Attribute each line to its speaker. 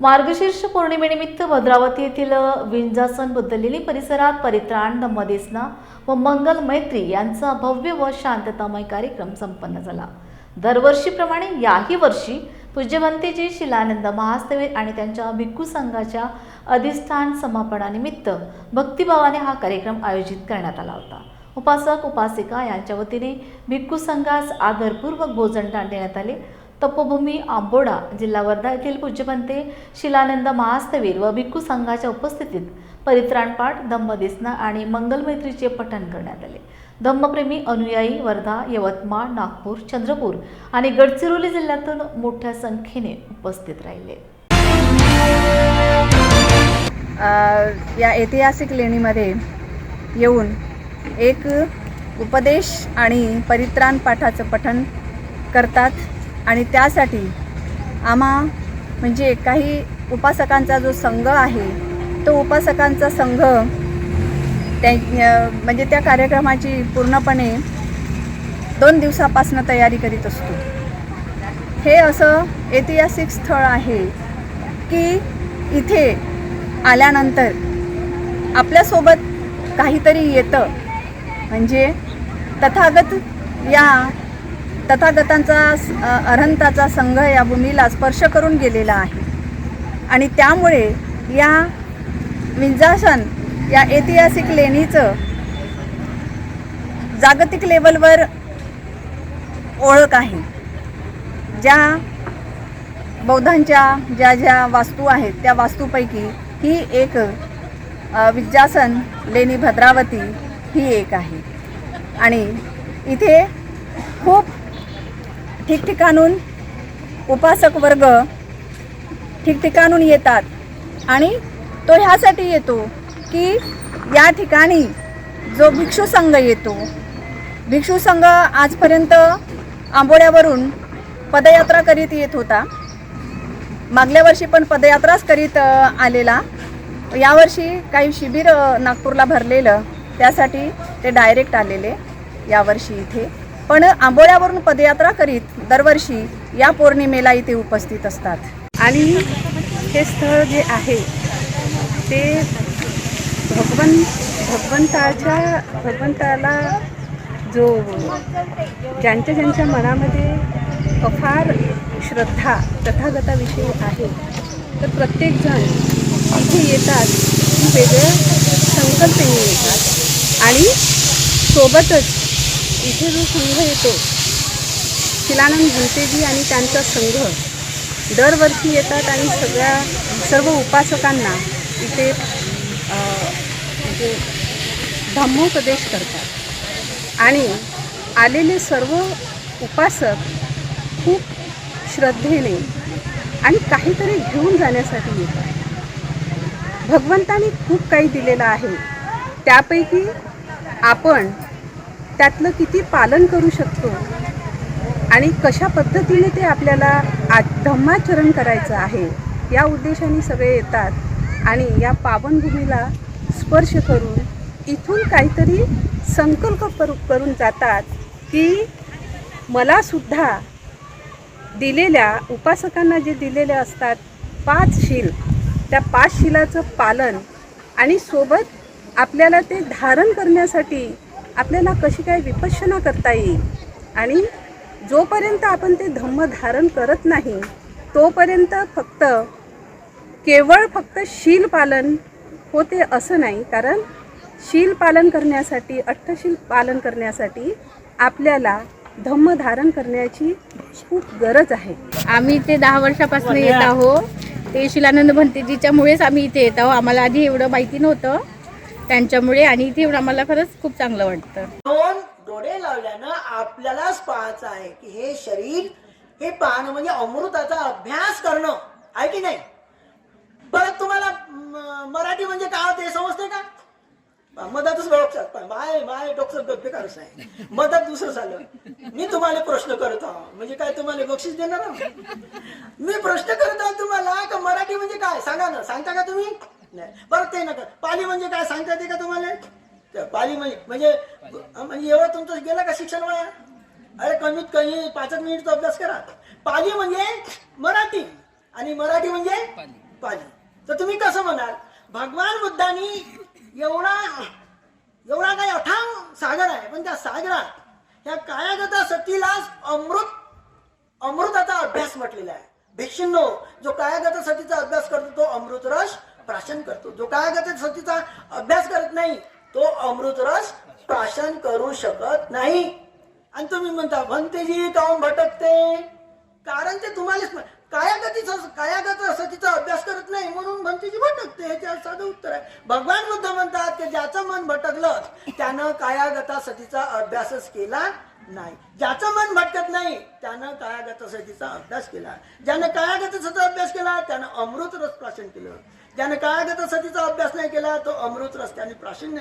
Speaker 1: मार्गशीर्ष पौर्णिमेनिमित्त भद्रावती येथील विंजासन बदललेली परिसरात परित्राण धम्मदेसना व मंगल मैत्री यांचा भव्य व शांततामय कार्यक्रम संपन्न झाला। दरवर्षीप्रमाणे याही वर्षी पूज्यवंतीजी शिलानंद महास्थवीर आणि त्यांच्या भिक्खू संघाच्या अधिष्ठान समापनानिमित्त भक्तिभावाने हा कार्यक्रम आयोजित करण्यात आला होता। उपासक उपासिका यांच्या वतीने भिक्खू संघास आदरपूर्वक भोजनदान देण्यात आले। तपोभूमी आंबोडा जिल्हा वर्धा येथील पूज्यवंते शिलानंद महास्थवीर व भिक्खू संघाच्या उपस्थितीत परित्राणपाठ धम्मदेसना आणि मंगलमैत्रीचे पठण करण्यात आले। धम्मप्रेमी अनुयायी वर्धा, यवतमाळ, नागपूर, चंद्रपूर आणि गडचिरोली जिल्ह्यातून मोठ्या संख्येने उपस्थित राहिले।
Speaker 2: या ऐतिहासिक लेणीमध्ये येऊन एक उपदेश आणि परित्राण पाठाचं पठण करतात आणि त्यासाठी आम्हा म्हणजे काही उपासकांचा जो संघ आहे तो उपासकांचा संघ म्हणजे त्या कार्यक्रमाची पूर्णपणे 2 दिवसापासून तयारी करीत असतो। हे असं ऐतिहासिक स्थळ आहे की इथे आल्यानंतर आपल्यासोबत काहीतरी येतं, म्हणजे तथागतांचा अरहंताचा संघ या भूमीला स्पर्श करून गेलेला आहे आणि त्यामुळे या विंजासन या ऐतिहासिक लेणीचं जागतिक लेवलवर ओळख आहे। ज्या बौद्धांच्या ज्या वास्तू आहेत त्या वास्तूपैकी ही एक विंजासन लेणी भद्रावती ही एक आहे आणि इथे खूप ठिकठिकाणून उपासक वर्ग ठिकठिकाणून येतात आणि तो ह्यासाठी येतो की या ठिकाणी जो भिक्षू संघ येतो, भिक्षू संघ आजपर्यंत आंबोड्यावरून पदयात्रा करीत येत होता। मागल्या वर्षी पण पदयात्राच करीत आलेला। यावर्षी काही शिबिर नागपूरला भरलेलं, त्यासाठी ते डायरेक्ट आलेले यावर्षी इथे, पण आंबोड्यावरून पदयात्रा करीत दरवर्षी या पौर्णिमेला इथे उपस्थित असतात।
Speaker 3: आणि हे स्थळ जे आहे ते भगवंताला जो ज्यांच्या मनामध्ये अफार श्रद्धा तथागताविषयी आहे, तर प्रत्येकजण इथे येतात की वेगळ्या संकल्पने येतात आणि सोबतच इथे जो संघ येतो शिलानंद भंतेजी आणि त्यांचा संघ दरवर्षी येतात आणि सर्व उपासकांना इथे म्हणजे धम्मोपदेश करतात आणि आलेले सर्व उपासक खूप श्रद्धेने आणि काहीतरी घेऊन जाण्यासाठी येतात। भगवंतानी खूप काही दिलेलं आहे, त्यापैकी आपण त्यातलं किती पालन करू शकतो आणि कशा पद्धतीने ते आपल्याला धम्माचरण करायचं आहे या उद्देशाने सगळे येतात आणि या पावनभूमीला स्पर्श करून इथून काहीतरी संकल्प करून जातात की मला सुद्धा दिलेल्या उपासकांना जे दिलेले असतात 5 शील, त्या 5 शीलाचं पालन आणि सोबत आपल्याला ते धारण करण्यासाठी आपल्याला कशी काय विपश्यना करता येईल आणि जोपर्यंत आपण ते धम्म धारण करत नाही तोपर्यंत केवळ फक्त शील पालन होते असं नाही, कारण शील पालन करण्यासाठी, अष्टशील पालन करण्यासाठी आपल्याला धम्म धारण करण्याची खूप गरज आहे।
Speaker 4: आम्ही इथे 10 वर्षापासून येत आहोत। ते शिलानंद भंतेजीच्यामुळेच आम्ही इथे येत आहोत। आम्हाला आधी एवढं माहिती नव्हतं त्यांच्यामुळे, आणि इथे येऊन आम्हाला खरंच खूप चांगलं वाटतं।
Speaker 5: दोन डोळे लावल्यानं आपल्यालाच पाहायचं आहे की हे शरीर हे पाहणं म्हणजे अमृताचा अभ्यास करणं आहे की नाही। परत तुम्हाला मराठी म्हणजे काय ते समजते का? मधातच माय डॉक्टर बेकारच आहे, मधात दुसरं झालं। मी तुम्हाला प्रश्न करत आहो म्हणजे काय तुम्हाला बक्षीस देणार आहो? मी प्रश्न करत आहो तुम्हाला का मराठी म्हणजे काय सांगा ना, सांगता का तुम्ही? नाही, परत ते नका। पाली म्हणजे काय सांगता येते का तुम्हाला? पाली म्हणजे एवढं तुमचं गेलं का शिक्षण वया? अरे कमीत कमी 5 मिनिटचा अभ्यास करा। पाली म्हणजे मराठी आणि मराठी म्हणजे पाली. तर तुम्ही कसं म्हणाल? भगवान बुद्धांनी एवढा काही अथांग सागर आहे, पण त्या सागरात ह्या कायागत सतीला अमृताचा अभ्यास म्हटलेला आहे. भिक्षुंनो, जो कायागत सतीचा अभ्यास करतो तो अमृतरस प्राशन करतो. जो कायागत सतीचा अभ्यास करत नाही तो अमृतरस प्राशन करू शकत नाही. आणि तुम्ही म्हणता भंतेजी काऊन भटकते? कारण ते तुम्हाला कायागत सतीचा अभ्यास करत नाही म्हणून भंतेजी भटकते. हे त्याचं साधं उत्तर आहे. भगवान बुद्ध म्हणतात की ज्याचं मन भटकलं त्यानं कायागत सतीचा अभ्यासच केला नाही. ज्याचं मन भटकत नाही त्यानं कायागत सतीचा अभ्यास केला. ज्यानं कायागत सतीचा अभ्यास केला त्यानं अमृत रस प्राशन केलं. ज्यानं कायागत सतीचा अभ्यास नाही केला तो अमृत रस त्याने प्राशन नाही